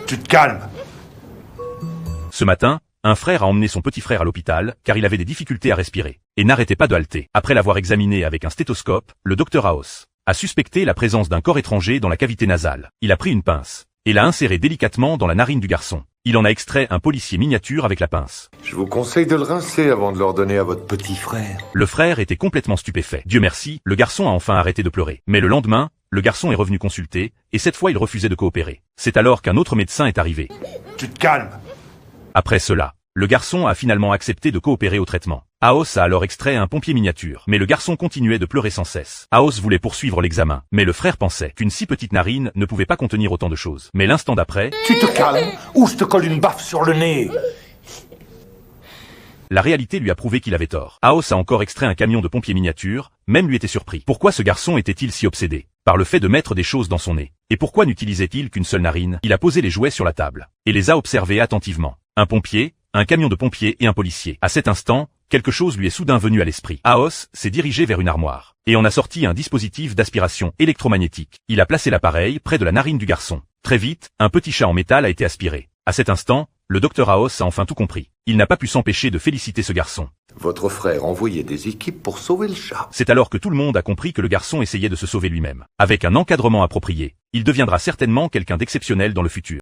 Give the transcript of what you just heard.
Tu te calmes. Ce matin, un frère a emmené son petit frère à l'hôpital, car il avait des difficultés à respirer, et n'arrêtait pas de halter. Après l'avoir examiné avec un stéthoscope, le docteur House a suspecté la présence d'un corps étranger dans la cavité nasale. Il a pris une pince, et l'a insérée délicatement dans la narine du garçon. Il en a extrait un policier miniature avec la pince. Je vous conseille de le rincer avant de l'ordonner à votre petit frère. Le frère était complètement stupéfait. Dieu merci, le garçon a enfin arrêté de pleurer. Mais le lendemain, le garçon est revenu consulter, et cette fois il refusait de coopérer. C'est alors qu'un autre médecin est arrivé. Tu te calmes. Après cela, le garçon a finalement accepté de coopérer au traitement. House a alors extrait un pompier miniature, mais le garçon continuait de pleurer sans cesse. House voulait poursuivre l'examen, mais le frère pensait qu'une si petite narine ne pouvait pas contenir autant de choses. Mais l'instant d'après, Tu te calmes ou je te colle une baffe sur le nez. la réalité lui a prouvé qu'il avait tort. House a encore extrait un camion de pompiers miniature, même lui était surpris. Pourquoi ce garçon était-il si obsédé par le fait de mettre des choses dans son nez? Et pourquoi n'utilisait-il qu'une seule narine? Il a posé les jouets sur la table, et les a observés attentivement. Un pompier, un camion de pompiers et un policier. À cet instant, quelque chose lui est soudain venu à l'esprit. House s'est dirigé vers une armoire, et en a sorti un dispositif d'aspiration électromagnétique. Il a placé l'appareil près de la narine du garçon. Très vite, un petit chat en métal a été aspiré. À cet instant, le docteur House a enfin tout compris. Il n'a pas pu s'empêcher de féliciter ce garçon. Votre frère envoyait des équipes pour sauver le chat. C'est alors que tout le monde a compris que le garçon essayait de se sauver lui-même. Avec un encadrement approprié, il deviendra certainement quelqu'un d'exceptionnel dans le futur.